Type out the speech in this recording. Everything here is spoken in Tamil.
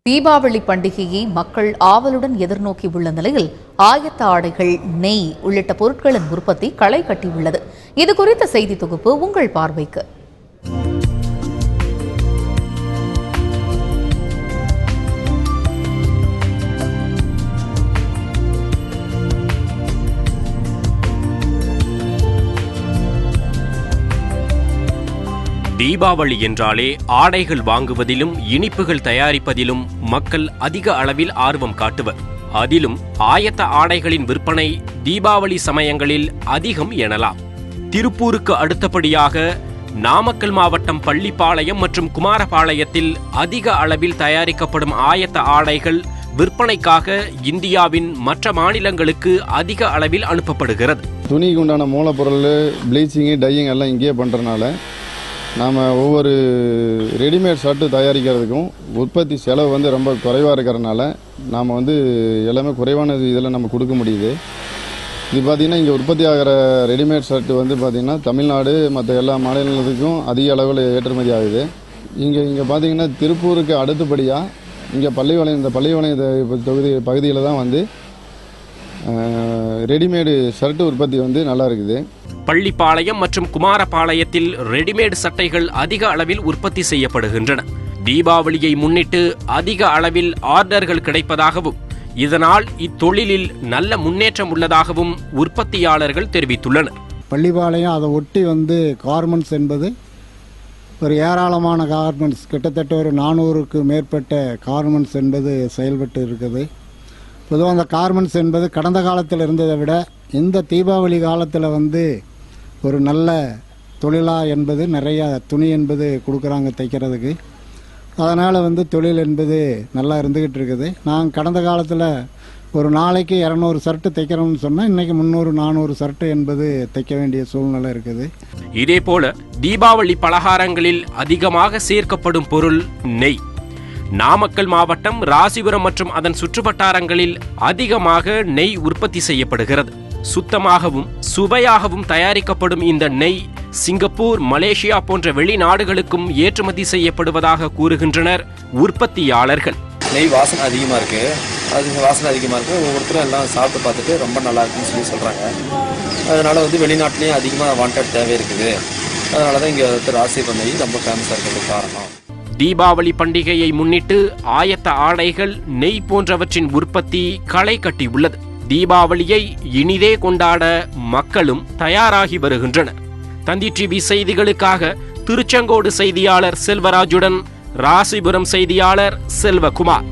தீபாவளி பண்டிகையை மக்கள் ஆவலுடன் எதிர்நோக்கி உள்ள நிலையில் ஆயத்த ஆடைகள், நெய் உள்ளிட்ட பொருட்களின் உற்பத்தி களை கட்டியுள்ளது. இது குறித்த செய்தி தொகுப்பு உங்கள் பார்வைக்கு. தீபாவளி என்றாலே ஆடைகள் வாங்குவதிலும் இனிப்புகள் தயாரிப்பதிலும் மக்கள் அதிக அளவில் ஆர்வம் காட்டுவர். அதிலும் ஆயத்த ஆடைகளின் விற்பனை தீபாவளி சமயங்களில் அதிகம் எனலாம். திருப்பூருக்கு அடுத்தபடியாக நாமக்கல் மாவட்டம் பள்ளிப்பாளையம் மற்றும் குமாரபாளையத்தில் அதிக அளவில் தயாரிக்கப்படும் ஆயத்த ஆடைகள் விற்பனைக்காக இந்தியாவின் மற்ற மாநிலங்களுக்கு அதிக அளவில் அனுப்பப்படுகிறது. துணிக்கு உண்டான மூலப்பொருள், ப்ளீச்சிங்கு, டையிங் எல்லாம் இங்கேயே பண்ணுறதுனால நாம் ஒவ்வொரு ரெடிமேட் ஷர்ட்டு தயாரிக்கிறதுக்கும் உற்பத்தி செலவு ரொம்ப குறைவாக இருக்கிறதுனால நாம் எல்லாமே குறைவான இதில் நம்ம கொடுக்க முடியுது. இது பார்த்திங்கன்னா இங்கே உற்பத்தி ஆகிற ரெடிமேட் ஷர்ட்டு பார்த்திங்கன்னா தமிழ்நாடு மற்ற எல்லா மாநிலங்களுக்கும் அதிக அளவில் ஏற்றுமதி ஆகுது. இங்கே பார்த்திங்கன்னா திருப்பூருக்கு அடுத்தபடியாக இங்கே பள்ளிப்பாளையம் தொகுதி பகுதியில் தான் ரெடிமேடு ஷர்ட்டு உற்பத்தி நல்லா இருக்குது. பள்ளிப்பாளையம் மற்றும் குமாரபாளையத்தில் ரெடிமேடு சட்டைகள் அதிக அளவில் உற்பத்தி செய்யப்படுகின்றன. தீபாவளியை முன்னிட்டு அதிக அளவில் ஆர்டர்கள் கிடைப்பதாகவும் இதனால் இத்தொழிலில் நல்ல முன்னேற்றம் உள்ளதாகவும் உற்பத்தியாளர்கள் தெரிவித்துள்ளனர். பள்ளிப்பாளையம் அதை ஒட்டி கார்மெண்ட்ஸ் என்பது ஒரு ஏராளமான கார்மெண்ட்ஸ், கிட்டத்தட்ட ஒரு 400க்கு மேற்பட்ட கார்மெண்ட்ஸ் என்பது செயல்பட்டு இருக்குது. பொதுவாக அந்த கார்மெண்ட்ஸ் என்பது கடந்த காலத்தில் இருந்ததை விட இந்த தீபாவளி காலத்தில் ஒரு நல்ல தொழிலாக என்பது நிறைய துணி என்பது கொடுக்குறாங்க தைக்கிறதுக்கு. அதனால் தொழில் என்பது நல்லா இருந்துக்கிட்டு இருக்குது. நாங்கள் கடந்த காலத்தில் ஒரு நாளைக்கு 200 ஷர்ட்டு தைக்கிறோம்னு சொன்னால் இன்றைக்கி 300-400 ஷர்ட்டு என்பது தைக்க வேண்டிய சூழ்நிலை இருக்குது. இதே போல தீபாவளி பலகாரங்களில் அதிகமாக சேர்க்கப்படும் பொருள் நெய். நாமக்கல் மாவட்டம் ராசிபுரம் மற்றும் அதன் சுற்றுவட்டாரங்களில் அதிகமாக நெய் உற்பத்தி செய்யப்படுகிறது. சுத்தமாகவும் சுவையாகவும் தயாரிக்கப்படும் இந்த நெய் சிங்கப்பூர், மலேசியா போன்ற வெளிநாடுகளுக்கும் ஏற்றுமதி செய்யப்படுவதாக கூறுகின்றனர் உற்பத்தியாளர்கள். நெய் வாசனை அதிகமாக இருக்குது. ஒவ்வொருத்தரும் எல்லாம் சாப்பிட்டு பார்த்துட்டு ரொம்ப நல்லா இருக்குன்னு சொல்கிறாங்க. அதனால் வெளிநாட்டிலையும் அதிகமாக வாண்டட் தேவை இருக்குது. அதனால தான் இங்கே ராசிபுரம் நெய் ரொம்ப ஃபேமஸாக இருக்கிறதுக்கு காரணம். தீபாவளி பண்டிகையை முன்னிட்டு ஆயத்த ஆடைகள், நெய் போன்றவற்றின் உற்பத்தி களை கட்டியுள்ளது. தீபாவளியை இனிதே கொண்டாட மக்களும் தயாராகி வருகின்றனர். தந்தி டிவி செய்திகளுக்காக திருச்செங்கோடு செய்தியாளர் செல்வராஜுடன் ராசிபுரம் செய்தியாளர் செல்வகுமார்.